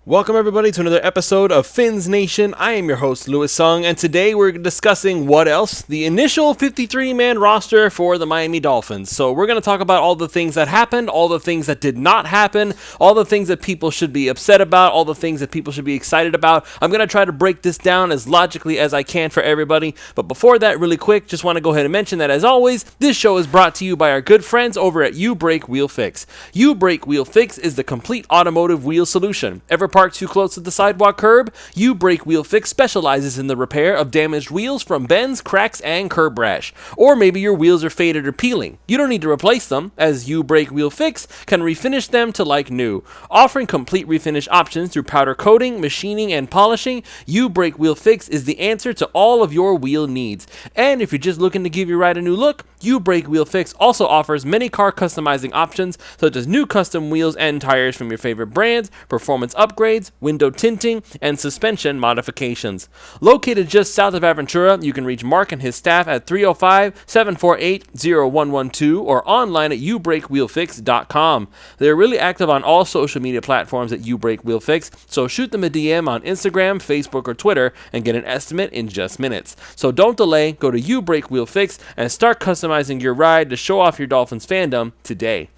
Welcome everybody to another episode of Fins Nation. I am your host, Louis Sung, and today we're discussing what else? The initial 53-man roster for the Miami Dolphins. So we're going to talk about all the things that happened, all the things that did not happen, all the things that people should be upset about, all the things that people should be excited about. I'm going to try to break this down as logically as I can for everybody. But before that, really quick, just want to go ahead and mention that as always, this show is brought to you by our good friends over at You Brake Wheel Fix. You Brake Wheel Fix is the complete automotive wheel solution. Ever parked too close to the sidewalk curb? You Brake Wheel Fix specializes in the repair of damaged wheels from bends, cracks, and curb rash. Or maybe your wheels are faded or peeling. You don't need to replace them, as You Brake Wheel Fix can refinish them to like new. Offering complete refinish options through powder coating, machining, and polishing, You Brake Wheel Fix is the answer to all of your wheel needs. And if you're just looking to give your ride a new look, You Brake Wheel Fix also offers many car customizing options, such as new custom wheels and tires from your favorite brands, performance upgrades, window tinting, and suspension modifications. Located just south of Aventura, you can reach Mark and his staff at 305-748-0112 or online at youbrakewheelfix.com. They're really active on all social media platforms at You Brake Wheel Fix, so shoot them a DM on Instagram, Facebook, or Twitter and get an estimate in just minutes. So don't delay, go to You Brake Wheel Fix and start customizing your ride to show off your Dolphins fandom today.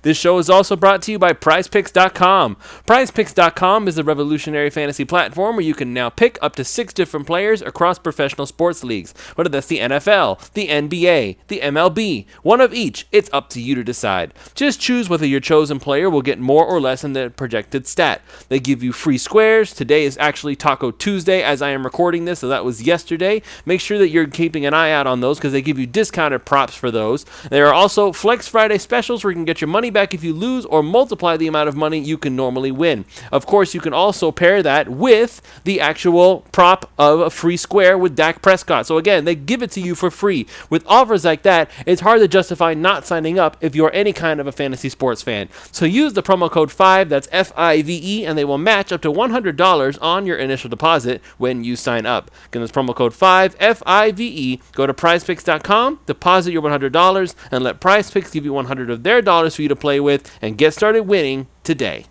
This show is also brought to you by PrizePicks.com. PrizePicks.com is a revolutionary fantasy platform where you can now pick up to 6 different players across professional sports leagues. Whether that's the NFL, the NBA, the MLB, one of each, it's up to you to decide. Just choose whether your chosen player will get more or less than the projected stat. They give you free squares. Today is actually Taco Tuesday as I am recording this, so that was yesterday. Make sure that you're keeping an eye out on those because they give you discounted props for those. There are also Flex Friday specials where you can get your money back if you lose or multiply the amount of money you can normally win. Of course, you can also pair that with the actual prop of a free square with Dak Prescott. So again, they give it to you for free. With offers like that, it's hard to justify not signing up if you're any kind of a fantasy sports fan. So use the promo code 5, that's FIVE, and they will match up to $100 on your initial deposit when you sign up. Again, that's promo code 5, FIVE. Go to prizepicks.com, deposit your $100, and let PrizePicks give you $100 of their dollars for you to play with and get started winning today.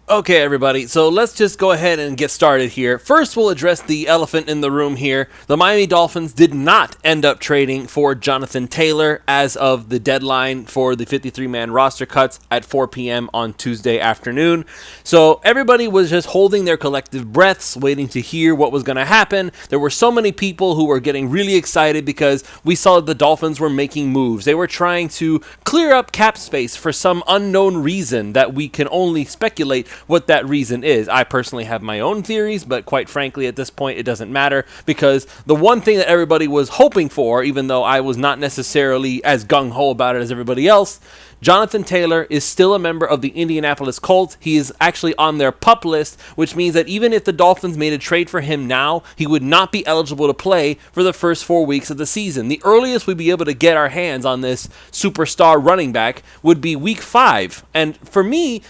Okay, everybody, so let's just go ahead and get started here. First, we'll address the elephant in the room here. The Miami Dolphins did not end up trading for Jonathan Taylor as of the deadline for the 53-man roster cuts at 4 p.m. on Tuesday afternoon. So everybody was just holding their collective breaths, waiting to hear what was going to happen. There were so many people who were getting really excited because we saw the Dolphins were making moves. They were trying to clear up cap space for some unknown reason that we can only speculate what that reason is. I personally have my own theories, but quite frankly, at this point, it doesn't matter because the one thing that everybody was hoping for, even though I was not necessarily as gung-ho about it as everybody else, Jonathan Taylor is still a member of the Indianapolis Colts. He is actually on their PUP list, which means that even if the Dolphins made a trade for him now, he would not be eligible to play for the first 4 weeks of the season. The earliest we'd be able to get our hands on this superstar running back would be week 5. And for me,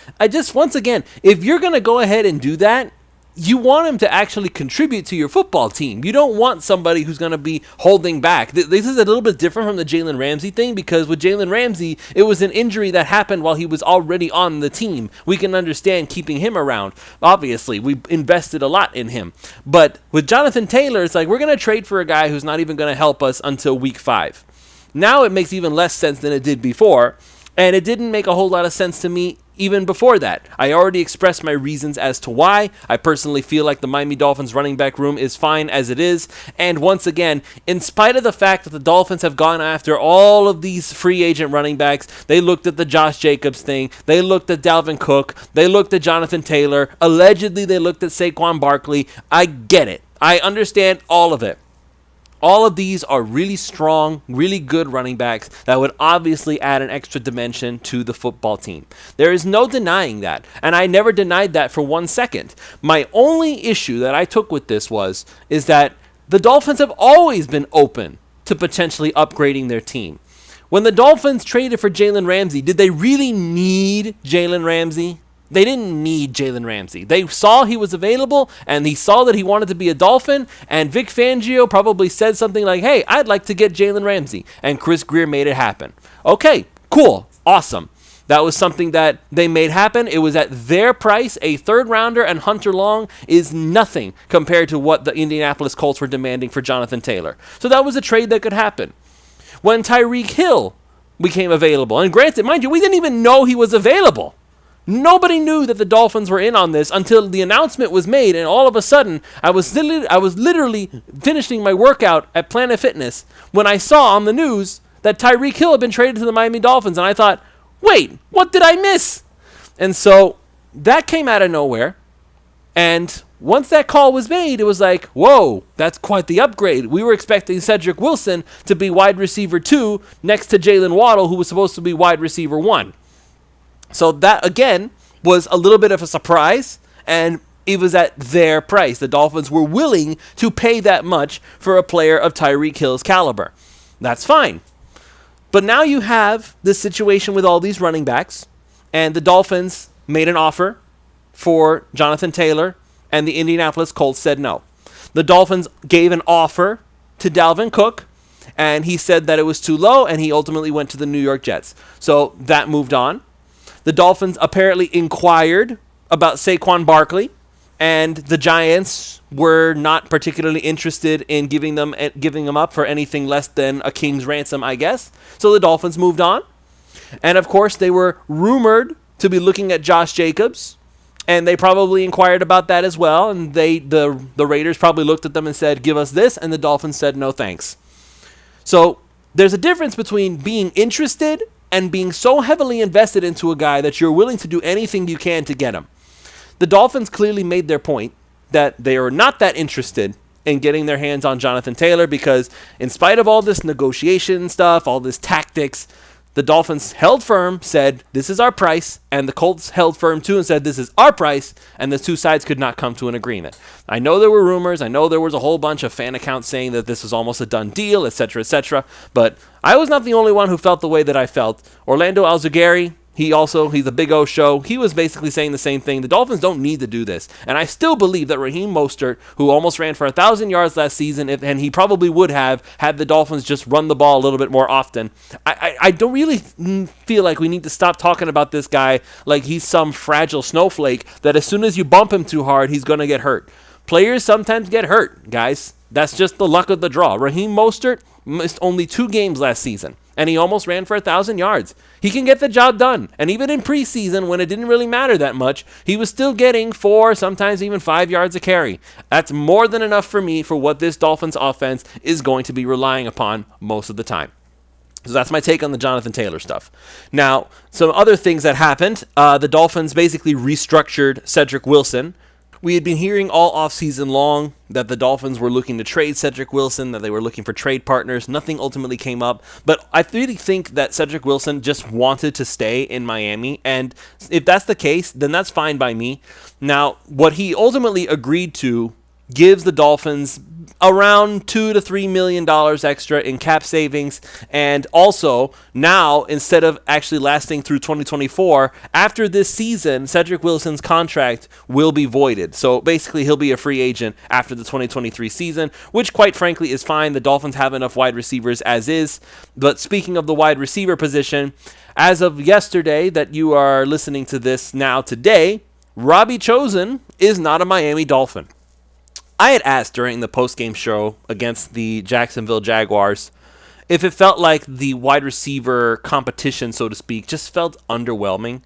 once again, if you're going to go ahead and do that, you want him to actually contribute to your football team. You don't want somebody who's going to be holding back. This is a little bit different from the Jalen Ramsey thing because with Jalen Ramsey, it was an injury that happened while he was already on the team. We can understand keeping him around. Obviously, we invested a lot in him. But with Jonathan Taylor, it's like we're going to trade for a guy who's not even going to help us until week 5. Now it makes even less sense than it did before, and it didn't make a whole lot of sense to me even before that. I already expressed my reasons as to why. I personally feel like the Miami Dolphins running back room is fine as it is. And once again, in spite of the fact that the Dolphins have gone after all of these free agent running backs, they looked at the Josh Jacobs thing, they looked at Dalvin Cook, they looked at Jonathan Taylor, allegedly they looked at Saquon Barkley. I get it. I understand all of it. All of these are really strong, really good running backs that would obviously add an extra dimension to the football team. There is no denying that, and I never denied that for 1 second. My only issue that I took with this is that the Dolphins have always been open to potentially upgrading their team. When the Dolphins traded for Jalen Ramsey, did they really need Jalen Ramsey? They didn't need Jalen Ramsey. They saw he was available, and he saw that he wanted to be a Dolphin, and Vic Fangio probably said something like, hey, I'd like to get Jalen Ramsey, and Chris Greer made it happen. Okay, cool, awesome. That was something that they made happen. It was at their price. A third rounder and Hunter Long is nothing compared to what the Indianapolis Colts were demanding for Jonathan Taylor. So that was a trade that could happen. When Tyreek Hill became available, and granted, mind you, we didn't even know he was available. Nobody knew that the Dolphins were in on this until the announcement was made, and all of a sudden, I was literally finishing my workout at Planet Fitness when I saw on the news that Tyreek Hill had been traded to the Miami Dolphins, and I thought, wait, what did I miss? And so that came out of nowhere, and once that call was made, it was like, whoa, that's quite the upgrade. We were expecting Cedric Wilson to be wide receiver 2 next to Jalen Waddle, who was supposed to be wide receiver 1. So that, again, was a little bit of a surprise, and it was at their price. The Dolphins were willing to pay that much for a player of Tyreek Hill's caliber. That's fine. But now you have this situation with all these running backs, and the Dolphins made an offer for Jonathan Taylor, and the Indianapolis Colts said no. The Dolphins gave an offer to Dalvin Cook, and he said that it was too low, and he ultimately went to the New York Jets. So that moved on. The Dolphins apparently inquired about Saquon Barkley, and the Giants were not particularly interested in giving them up for anything less than a king's ransom, I guess. So the Dolphins moved on. And of course, they were rumored to be looking at Josh Jacobs, and they probably inquired about that as well. And the Raiders probably looked at them and said, give us this, and the Dolphins said, no thanks. So there's a difference between being interested and being so heavily invested into a guy that you're willing to do anything you can to get him. The Dolphins clearly made their point that they are not that interested in getting their hands on Jonathan Taylor because in spite of all this negotiation stuff, all this tactics, the Dolphins held firm, said, this is our price, and the Colts held firm too and said, this is our price, and the two sides could not come to an agreement. I know there were rumors. I know there was a whole bunch of fan accounts saying that this was almost a done deal, etc., but I was not the only one who felt the way that I felt. Orlando Alzugari, he's a Big O show. He was basically saying the same thing. The Dolphins don't need to do this. And I still believe that Raheem Mostert, who almost ran for 1,000 yards last season, and he probably would have had the Dolphins just run the ball a little bit more often. I don't really feel like we need to stop talking about this guy like he's some fragile snowflake that as soon as you bump him too hard, he's going to get hurt. Players sometimes get hurt, guys. That's just the luck of the draw. Raheem Mostert missed only 2 games last season, and he almost ran for 1,000 yards. He can get the job done. And even in preseason, when it didn't really matter that much, he was still getting 4, sometimes even 5 yards a carry. That's more than enough for me for what this Dolphins offense is going to be relying upon most of the time. So that's my take on the Jonathan Taylor stuff. Now, some other things that happened. The Dolphins basically restructured Cedric Wilson. We had been hearing all offseason long that the Dolphins were looking to trade Cedric Wilson, that they were looking for trade partners. Nothing ultimately came up. But I really think that Cedric Wilson just wanted to stay in Miami. And if that's the case, then that's fine by me. Now, what he ultimately agreed to gives the Dolphins around $2 to $3 million extra in cap savings, and also now instead of actually lasting through 2024, after this season, Cedric Wilson's contract will be voided. So basically, he'll be a free agent after the 2023 season, which quite frankly is fine. The Dolphins have enough wide receivers as is. But speaking of the wide receiver position, as of yesterday that you are listening to this now today, Robbie Chosen is not a Miami Dolphin. I had asked during the post-game show against the Jacksonville Jaguars if it felt like the wide receiver competition, so to speak, just felt underwhelming.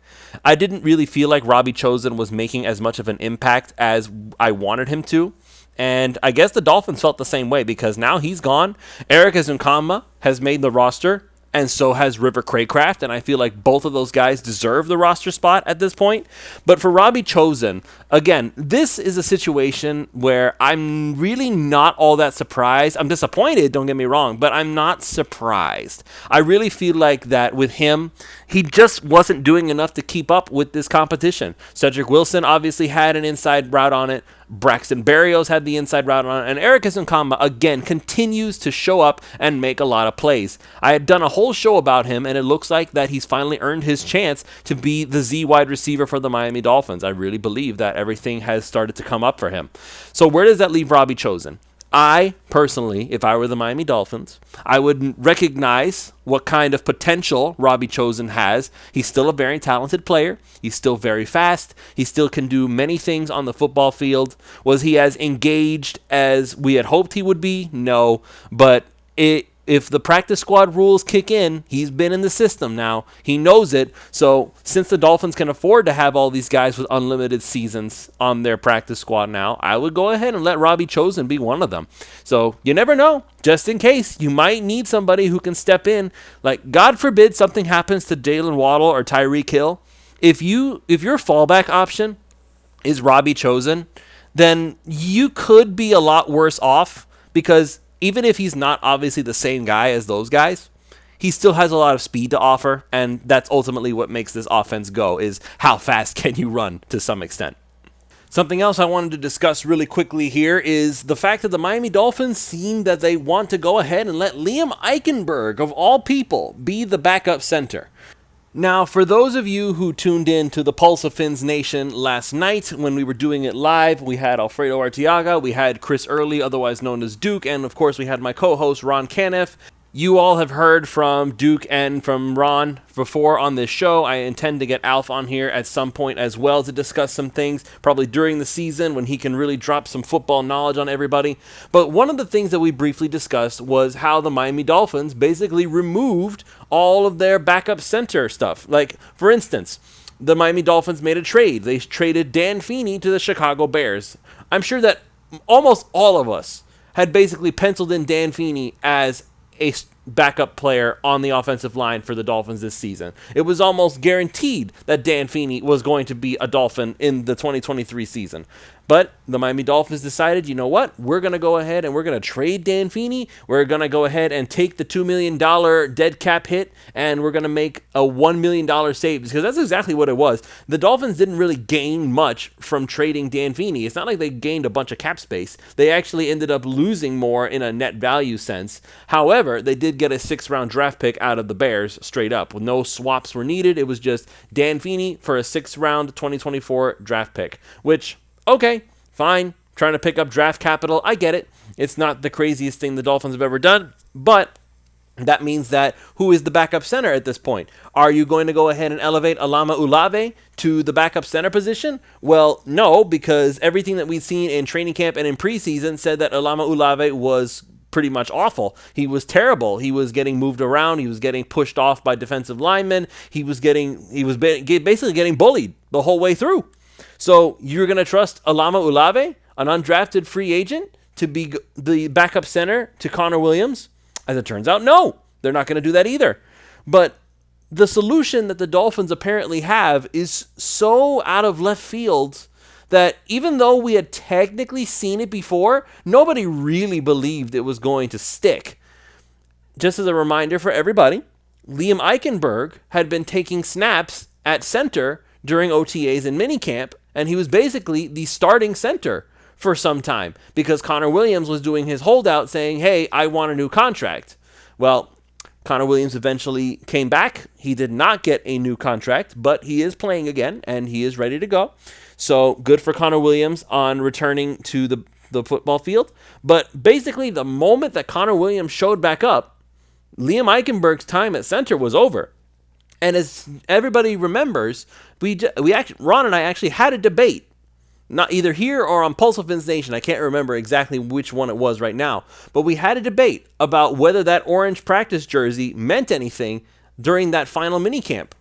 I didn't really feel like Robbie Chosen was making as much of an impact as I wanted him to. And I guess the Dolphins felt the same way because now he's gone. Eric Ezukanma has made the roster, and so has River Craycraft, and I feel like both of those guys deserve the roster spot at this point. But for Robbie Chosen, again, this is a situation where I'm really not all that surprised. I'm disappointed, don't get me wrong, but I'm not surprised. I really feel like that with him, he just wasn't doing enough to keep up with this competition. Cedric Wilson obviously had an inside route on it. Braxton Berrios had the inside route on it, and Eric Ezukanma, again, continues to show up and make a lot of plays. I had done a whole show about him, and it looks like that he's finally earned his chance to be the Z wide receiver for the Miami Dolphins. I really believe that everything has started to come up for him. So where does that leave Robbie Chosen? I, personally, if I were the Miami Dolphins, I would recognize what kind of potential Robbie Chosen has. He's still a very talented player. He's still very fast. He still can do many things on the football field. Was he as engaged as we had hoped he would be? No. But if the practice squad rules kick in, he's been in the system now. He knows it. So since the Dolphins can afford to have all these guys with unlimited seasons on their practice squad now, I would go ahead and let Robbie Chosen be one of them. So you never know. Just in case, you might need somebody who can step in. Like, God forbid something happens to Jalen Waddle or Tyreek Hill. If your fallback option is Robbie Chosen, then you could be a lot worse off, because even if he's not obviously the same guy as those guys, he still has a lot of speed to offer, and that's ultimately what makes this offense go, is how fast can you run to some extent. Something else I wanted to discuss really quickly here is the fact that the Miami Dolphins seem that they want to go ahead and let Liam Eichenberg, of all people, be the backup center. Now, for those of you who tuned in to the Pulse of Fins Nation last night when we were doing it live, we had Alfredo Arteaga, we had Chris Early, otherwise known as Duke, and of course we had my co-host Ron Canniff. You all have heard from Duke and from Ron before on this show. I intend to get Alf on here at some point as well to discuss some things, probably during the season when he can really drop some football knowledge on everybody. But one of the things that we briefly discussed was how the Miami Dolphins basically removed all of their backup center stuff. Like, for instance, the Miami Dolphins made a trade. They traded Dan Feeney to the Chicago Bears. I'm sure that almost all of us had basically penciled in Dan Feeney as a backup player on the offensive line for the Dolphins this season. It was almost guaranteed that Dan Feeney was going to be a Dolphin in the 2023 season. But the Miami Dolphins decided, you know what? We're going to go ahead and we're going to trade Dan Feeney. We're going to go ahead and take the $2 million dead cap hit, and we're going to make a $1 million save, because that's exactly what it was. The Dolphins didn't really gain much from trading Dan Feeney. It's not like they gained a bunch of cap space. They actually ended up losing more in a net value sense. However, they did get a 6th-round draft pick out of the Bears straight up. No swaps were needed. It was just Dan Feeney for a 6th-round 2024 draft pick, which, okay, fine. Trying to pick up draft capital, I get it. It's not the craziest thing the Dolphins have ever done, but that means that who is the backup center at this point? Are you going to go ahead and elevate Alama Ulave to the backup center position? Well, no, because everything that we've seen in training camp and in preseason said that Alama Ulave was pretty much awful. He was terrible. He was getting moved around. He was getting pushed off by defensive linemen. He was basically getting bullied the whole way through. So you're going to trust Alama Ulave, an undrafted free agent, to be the backup center to Connor Williams? As it turns out, no, they're not going to do that either. But the solution that the Dolphins apparently have is so out of left field that even though we had technically seen it before, nobody really believed it was going to stick. Just as a reminder for everybody, Liam Eichenberg had been taking snaps at center during OTAs and minicamp, and he was basically the starting center for some time because Connor Williams was doing his holdout saying, hey, I want a new contract. Well, Connor Williams eventually came back. He did not get a new contract, but he is playing again, and he is ready to go. So good for Connor Williams on returning to the football field. But basically, the moment that Connor Williams showed back up, Liam Eichenberg's time at center was over. And as everybody remembers, Ron and I actually had a debate, not either here or on Pulse of Fins Nation. I can't remember exactly which one it was right now. But we had a debate about whether that orange practice jersey meant anything during that final minicamp.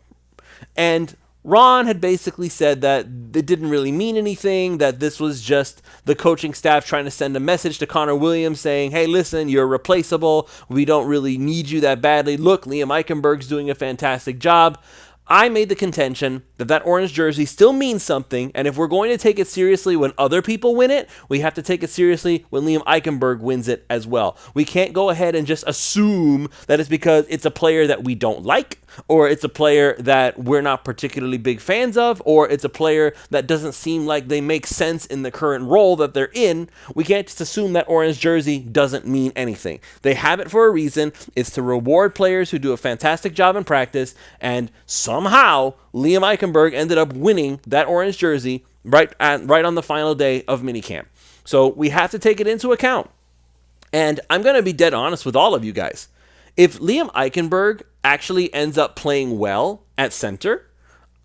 And Ron had basically said that it didn't really mean anything, that this was just the coaching staff trying to send a message to Connor Williams saying, hey, listen, you're replaceable. We don't really need you that badly. Look, Liam Eichenberg's doing a fantastic job. I made the contention that that orange jersey still means something, and if we're going to take it seriously when other people win it, we have to take it seriously when Liam Eichenberg wins it as well. We can't go ahead and just assume that it's because it's a player that we don't like, or it's a player that we're not particularly big fans of, or it's a player that doesn't seem like they make sense in the current role that they're in. We can't just assume that orange jersey doesn't mean anything. They have it for a reason. It's to reward players who do a fantastic job in practice, and somehow Liam Eichenberg ended up winning that orange jersey right on the final day of minicamp. So we have to take it into account. And I'm going to be dead honest with all of you guys. If Liam Eichenberg actually ends up playing well at center,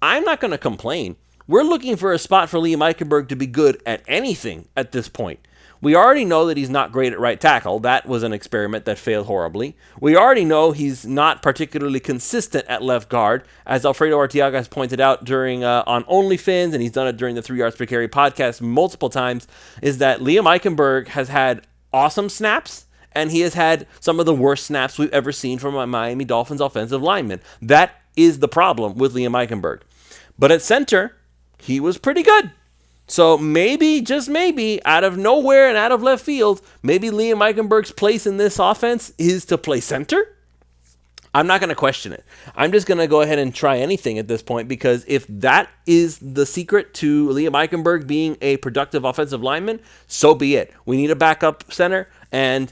I'm not going to complain. We're looking for a spot for Liam Eichenberg to be good at anything at this point. We already know that he's not great at right tackle. That was an experiment that failed horribly. We already know he's not particularly consistent at left guard, as Alfredo Arteaga has pointed out during on OnlyFins, and he's done it during the 3 Yards Per Carry podcast multiple times, is that Liam Eichenberg has had awesome snaps, and he has had some of the worst snaps we've ever seen from a Miami Dolphins offensive lineman. That is the problem with Liam Eichenberg. But at center, he was pretty good. So maybe, just maybe, out of nowhere and out of left field, maybe Liam Eichenberg's place in this offense is to play center? I'm not going to question it. I'm just going to go ahead and try anything at this point, because if that is the secret to Liam Eichenberg being a productive offensive lineman, so be it. We need a backup center, and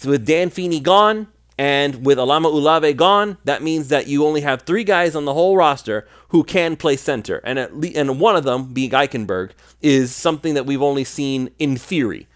with Dan Feeney gone, and with Alama Ulave gone, that means that you only have 3 guys on the whole roster who can play center. And one of them, being Eichenberg, is something that we've only seen in theory.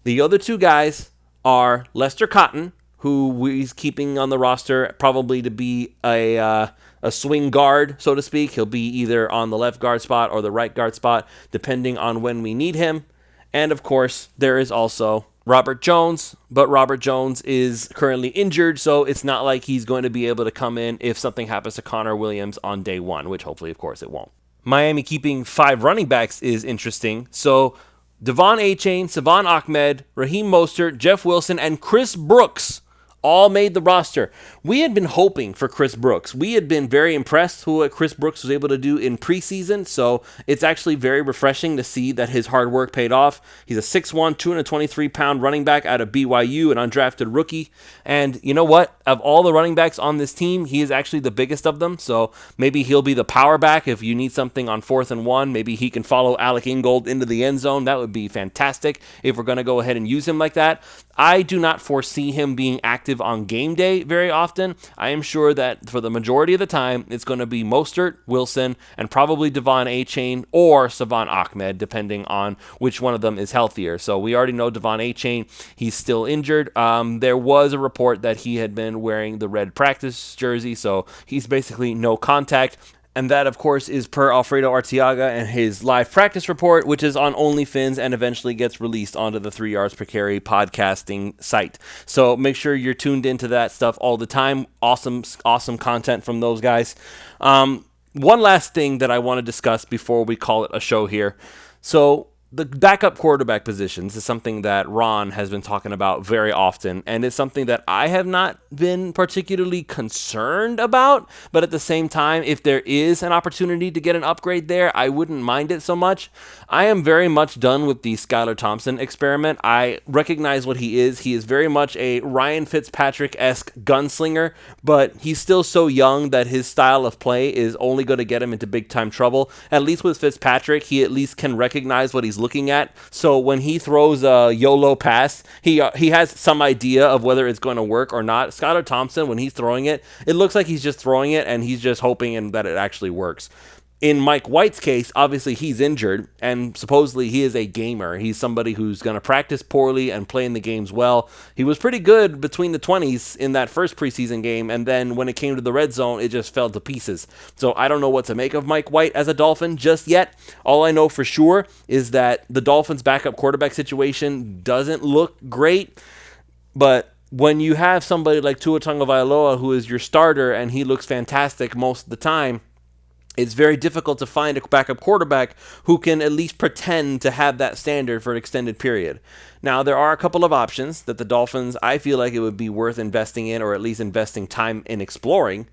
The other 2 guys are Lester Cotton, who he's keeping on the roster probably to be a swing guard, so to speak. He'll be either on the left guard spot or the right guard spot, depending on when we need him. And, of course, there is also Robert Jones, but Robert Jones is currently injured, so it's not like he's going to be able to come in if something happens to Connor Williams on day 1, which hopefully, of course, it won't. Miami keeping 5 running backs is interesting. So Devon Achane, Savon Ahmed, Raheem Mostert, Jeff Wilson, and Chris Brooks all made the roster. We had been hoping for Chris Brooks. We had been very impressed with what Chris Brooks was able to do in preseason, so it's actually very refreshing to see that his hard work paid off. He's a 6'1", 223-pound running back out of BYU, an undrafted rookie. And you know what? Of all the running backs on this team, he is actually the biggest of them, so maybe he'll be the power back if you need something on 4th and 1. Maybe he can follow Alec Ingold into the end zone. That would be fantastic if we're going to go ahead and use him like that. I do not foresee him being active on game day very often. I am sure that for the majority of the time, it's going to be Mostert, Wilson, and probably Devon Achane or Savon Ahmed, depending on which one of them is healthier. So we already know Devon Achane, he's still injured. There was a report that he had been wearing the red practice jersey, so he's basically no contact. And that, of course, is per Alfredo Arteaga and his live practice report, which is on OnlyFins and eventually gets released onto the 3 Yards Per Carry podcasting site. So make sure you're tuned into that stuff all the time. Awesome content from those guys. One last thing that I want to discuss before we call it a show here. So the backup quarterback positions is something that Ron has been talking about very often, and it's something that I have not been particularly concerned about, but at the same time, if there is an opportunity to get an upgrade there, I wouldn't mind it so much. I am very much done with the Skylar Thompson experiment. I recognize what he is. He is very much a Ryan Fitzpatrick-esque gunslinger, but he's still so young that his style of play is only going to get him into big-time trouble. At least with Fitzpatrick, he at least can recognize what he's looking at. So when he throws a YOLO pass, he has some idea of whether it's going to work or not. Skylar Thompson, when he's throwing it, it looks like he's just throwing it and he's just hoping that it actually works. In Mike White's case, obviously he's injured, and supposedly he is a gamer. He's somebody who's going to practice poorly and play in the games well. He was pretty good between the 20s in that first preseason game, and then when it came to the red zone, it just fell to pieces. So I don't know what to make of Mike White as a Dolphin just yet. All I know for sure is that the Dolphins' backup quarterback situation doesn't look great, but when you have somebody like Tua Tagovailoa who is your starter and he looks fantastic most of the time, it's very difficult to find a backup quarterback who can at least pretend to have that standard for an extended period. Now, there are a couple of options that the Dolphins, I feel like it would be worth investing in, or at least investing time in exploring.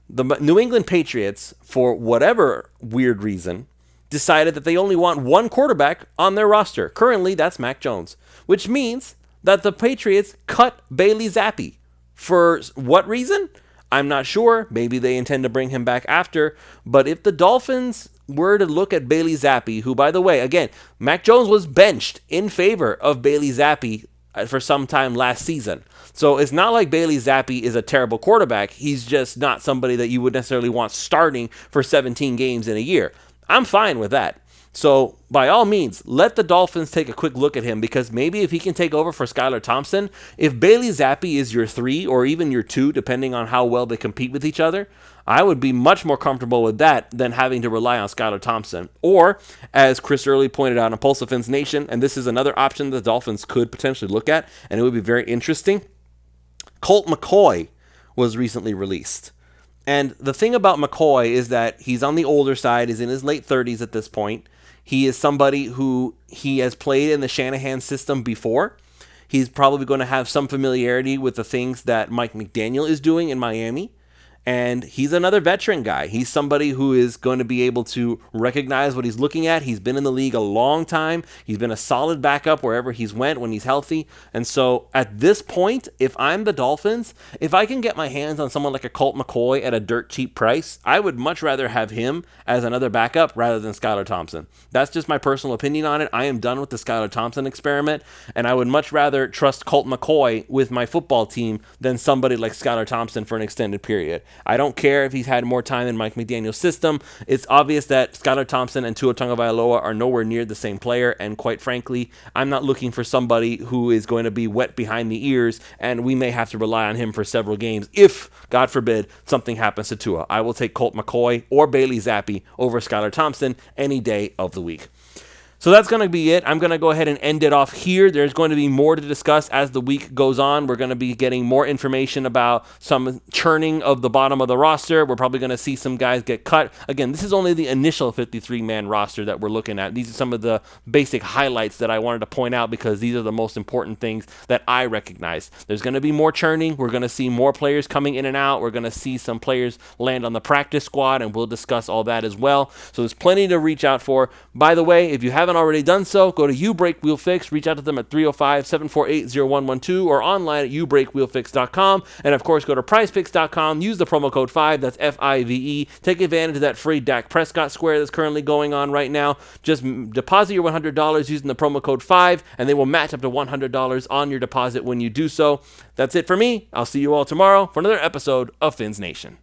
The New England Patriots, for whatever weird reason, decided that they only want one quarterback on their roster. Currently, that's Mac Jones, which means that the Patriots cut Bailey Zappi. For what reason? I'm not sure. Maybe they intend to bring him back after. But if the Dolphins were to look at Bailey Zappi, who, by the way, again, Mac Jones was benched in favor of Bailey Zappi for some time last season. So it's not like Bailey Zappi is a terrible quarterback. He's just not somebody that you would necessarily want starting for 17 games in a year. I'm fine with that. So by all means, let the Dolphins take a quick look at him, because maybe if he can take over for Skylar Thompson, if Bailey Zappi is your 3 or even your 2, depending on how well they compete with each other, I would be much more comfortable with that than having to rely on Skylar Thompson. Or, as Chris Early pointed out on Pulse of Fins Nation, and this is another option the Dolphins could potentially look at, and it would be very interesting, Colt McCoy was recently released. And the thing about McCoy is that he's on the older side, he's in his late 30s at this point. He is somebody who he has played in the Shanahan system before. He's probably going to have some familiarity with the things that Mike McDaniel is doing in Miami. And he's another veteran guy. He's somebody who is going to be able to recognize what he's looking at. He's been in the league a long time. He's been a solid backup wherever he's went when he's healthy. And so at this point, if I'm the Dolphins, if I can get my hands on someone like a Colt McCoy at a dirt cheap price, I would much rather have him as another backup rather than Skylar Thompson. That's just my personal opinion on it. I am done with the Skylar Thompson experiment, and I would much rather trust Colt McCoy with my football team than somebody like Skylar Thompson for an extended period. I don't care if he's had more time in Mike McDaniel's system. It's obvious that Skylar Thompson and Tua Tagovailoa are nowhere near the same player, and quite frankly, I'm not looking for somebody who is going to be wet behind the ears, and we may have to rely on him for several games if, God forbid, something happens to Tua. I will take Colt McCoy or Bailey Zappi over Skylar Thompson any day of the week. So that's going to be it. I'm going to go ahead and end it off here. There's going to be more to discuss as the week goes on. We're going to be getting more information about some churning of the bottom of the roster. We're probably going to see some guys get cut. Again, this is only the initial 53-man roster that we're looking at. These are some of the basic highlights that I wanted to point out because these are the most important things that I recognize. There's going to be more churning. We're going to see more players coming in and out. We're going to see some players land on the practice squad, and we'll discuss all that as well. So there's plenty to reach out for. By the way, if you haven't already done so, go to You Break Wheel Fix, reach out to them at 305-748-0112 or online at youbreakwheelfix.com, and of course go to prizepicks.com, use the promo code 5, that's FIVE, take advantage of that free Dak Prescott square that's currently going on right now. Just deposit your $100 using the promo code 5 and they will match up to $100 on your deposit when you do so. That's it for me. I'll see you all tomorrow for another episode of Fins Nation.